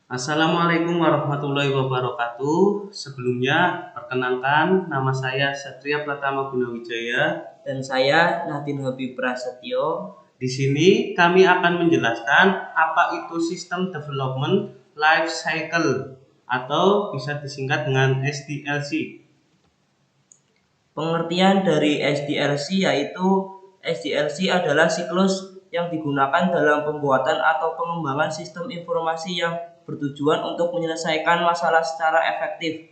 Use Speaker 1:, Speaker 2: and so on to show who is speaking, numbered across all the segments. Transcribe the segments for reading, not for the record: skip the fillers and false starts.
Speaker 1: Assalamualaikum warahmatullahi wabarakatuh. Sebelumnya, perkenalkan nama saya Satria Pratama Gunawijaya.
Speaker 2: Dan saya Nadine Habib Prasetyo.
Speaker 1: Di sini kami akan menjelaskan apa itu System Development Life Cycle atau bisa disingkat dengan SDLC.
Speaker 2: Pengertian dari SDLC yaitu SDLC adalah siklus yang digunakan dalam pembuatan atau pengembangan sistem informasi yang bertujuan untuk menyelesaikan masalah secara efektif.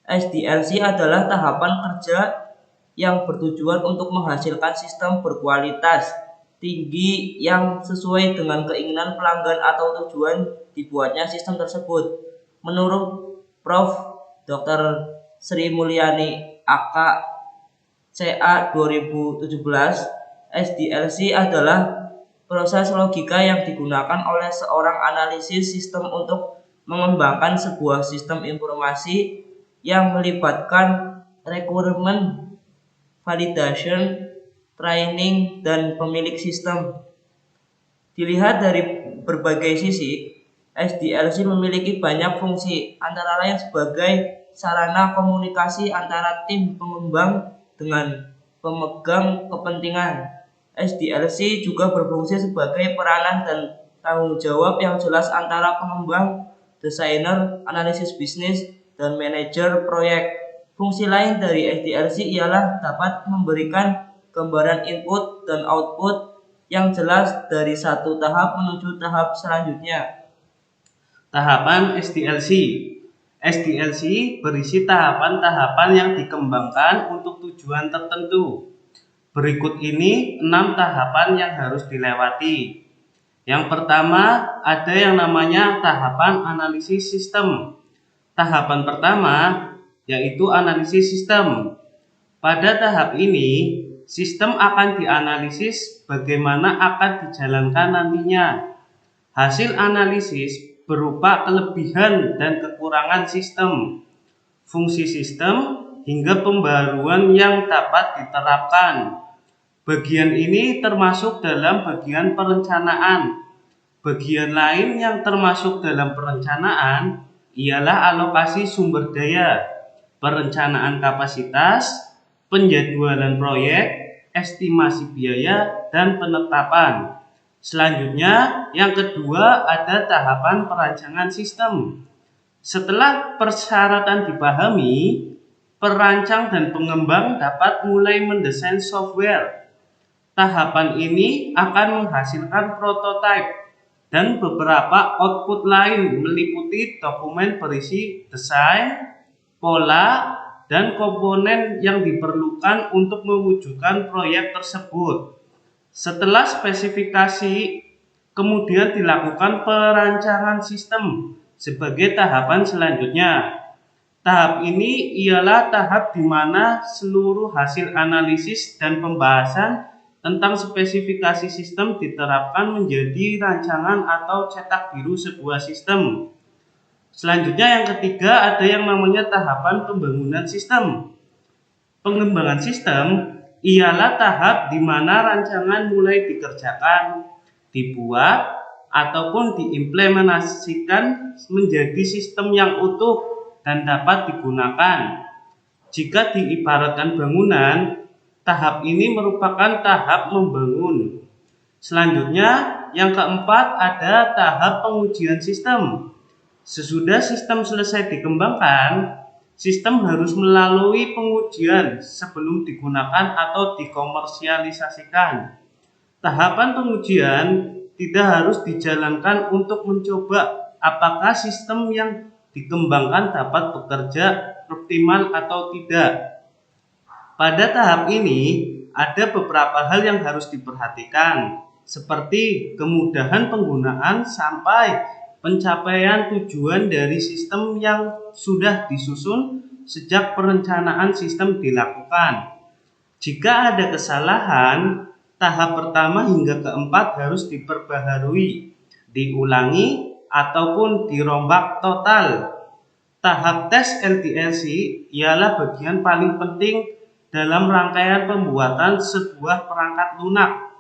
Speaker 2: SDLC adalah tahapan kerja yang bertujuan untuk menghasilkan sistem berkualitas tinggi yang sesuai dengan keinginan pelanggan atau tujuan dibuatnya sistem tersebut. Menurut Prof. Dr. Sri Mulyani AK CA 2017, SDLC adalah proses logika yang digunakan oleh seorang analisis sistem untuk mengembangkan sebuah sistem informasi yang melibatkan requirement, validation, training, dan pemilik sistem. Dilihat dari berbagai sisi, SDLC memiliki banyak fungsi, antara lain sebagai sarana komunikasi antara tim pengembang dengan pemegang kepentingan. SDLC juga berfungsi sebagai peranan dan tanggung jawab yang jelas antara pengembang, desainer, analisis bisnis, dan manajer proyek. Fungsi lain dari SDLC ialah dapat memberikan gambaran input dan output yang jelas dari satu tahap menuju tahap selanjutnya.
Speaker 1: Tahapan SDLC. SDLC berisi tahapan-tahapan yang dikembangkan untuk tujuan tertentu. Berikut ini 6 tahapan yang harus dilewati. Yang pertama, ada yang namanya tahapan analisis sistem. Tahapan pertama yaitu analisis sistem. Pada tahap ini, sistem akan dianalisis bagaimana akan dijalankan nantinya. Hasil analisis berupa kelebihan dan kekurangan sistem, fungsi sistem, hingga pembaruan yang dapat diterapkan. Bagian ini termasuk dalam bagian perencanaan. Bagian lain yang termasuk dalam perencanaan ialah alokasi sumber daya, perencanaan kapasitas, penjadwalan proyek, estimasi biaya, dan penetapan. Selanjutnya, yang kedua ada tahapan perancangan sistem. Setelah persyaratan dipahami, perancang dan pengembang dapat mulai mendesain software. Tahapan ini akan menghasilkan prototipe dan beberapa output lain meliputi dokumen berisi desain, pola, dan komponen yang diperlukan untuk mewujudkan proyek tersebut. Setelah spesifikasi, kemudian dilakukan perancangan sistem sebagai tahapan selanjutnya. Tahap ini ialah tahap di mana seluruh hasil analisis dan pembahasan tentang spesifikasi sistem diterapkan menjadi rancangan atau cetak biru sebuah sistem. Selanjutnya yang ketiga ada yang namanya tahapan pembangunan sistem. Pengembangan sistem ialah tahap di mana rancangan mulai dikerjakan, dibuat, ataupun diimplementasikan menjadi sistem yang utuh dan dapat digunakan. Jika diibaratkan bangunan, tahap ini merupakan tahap membangun. Selanjutnya, yang keempat ada tahap pengujian sistem. Sesudah sistem selesai dikembangkan, sistem harus melalui pengujian sebelum digunakan atau dikomersialisasikan. Tahapan pengujian tidak harus dijalankan untuk mencoba apakah sistem yang dikembangkan dapat bekerja optimal atau tidak. Pada tahap ini, ada beberapa hal yang harus diperhatikan, seperti kemudahan penggunaan sampai pencapaian tujuan dari sistem yang sudah disusun sejak perencanaan sistem dilakukan. Jika ada kesalahan, tahap pertama hingga keempat harus diperbaharui, diulangi, ataupun dirombak total. Tahap tes LDLC ialah bagian paling penting dalam rangkaian pembuatan sebuah perangkat lunak,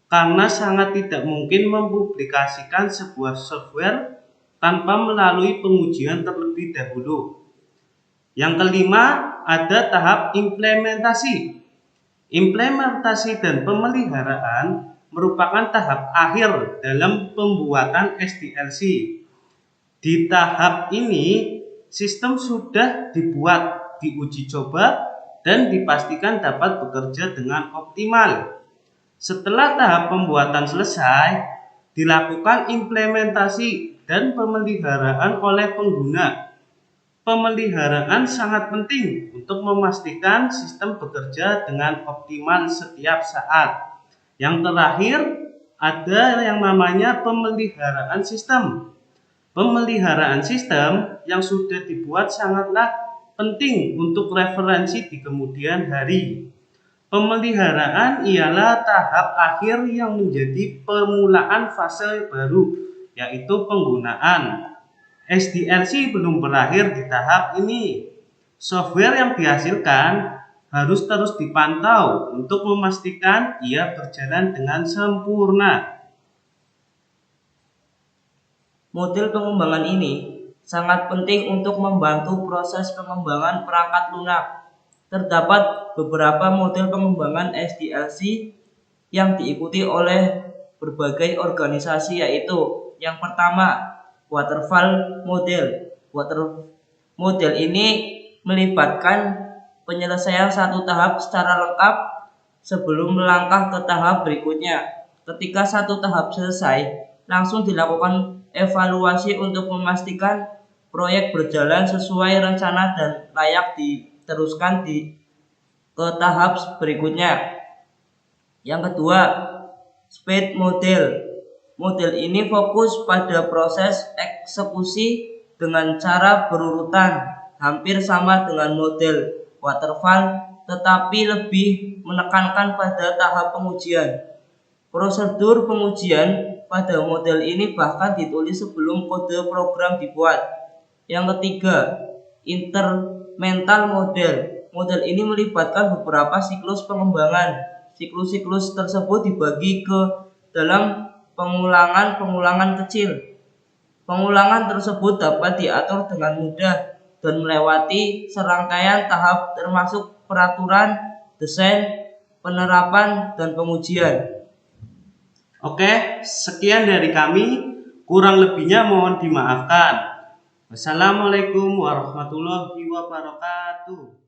Speaker 1: karena sangat tidak mungkin mempublikasikan sebuah software tanpa melalui pengujian terlebih dahulu. Yang kelima, ada tahap implementasi. Implementasi dan pemeliharaan merupakan tahap akhir dalam pembuatan SDLC. Di tahap ini, sistem sudah dibuat, diuji coba, dan dipastikan dapat bekerja dengan optimal. Setelah tahap pembuatan selesai, dilakukan implementasi dan pemeliharaan oleh pengguna. Pemeliharaan sangat penting untuk memastikan sistem bekerja dengan optimal setiap saat. Yang terakhir, ada yang namanya pemeliharaan sistem. Pemeliharaan sistem yang sudah dibuat sangatlah penting untuk referensi di kemudian hari. Pemeliharaan ialah tahap akhir yang menjadi permulaan fase baru, yaitu penggunaan. SDLC belum berakhir di tahap ini. Software yang dihasilkan harus terus dipantau untuk memastikan ia berjalan dengan sempurna.
Speaker 2: Model pengembangan ini sangat penting untuk membantu proses pengembangan perangkat lunak. Terdapat beberapa model pengembangan SDLC yang diikuti oleh berbagai organisasi, yaitu yang pertama, waterfall model. Waterfall model ini melibatkan penyelesaian satu tahap secara lengkap sebelum melangkah ke tahap berikutnya. Ketika satu tahap selesai, langsung dilakukan evaluasi untuk memastikan proyek berjalan sesuai rencana dan layak diteruskan ke tahap berikutnya. Yang kedua, speed model. Model ini fokus pada proses eksekusi dengan cara berurutan, hampir sama dengan model waterfall, tetapi lebih menekankan pada tahap pengujian. Prosedur pengujian pada model ini bahkan ditulis sebelum kode program dibuat. Yang ketiga, incremental model. Model ini melibatkan beberapa siklus pengembangan. Siklus-siklus tersebut dibagi ke dalam pengulangan-pengulangan kecil. Pengulangan tersebut dapat diatur dengan mudah dan melewati serangkaian tahap termasuk peraturan, desain, penerapan, dan pengujian.
Speaker 1: Oke, sekian dari kami. Kurang lebihnya mohon dimaafkan. Wassalamualaikum warahmatullahi wabarakatuh.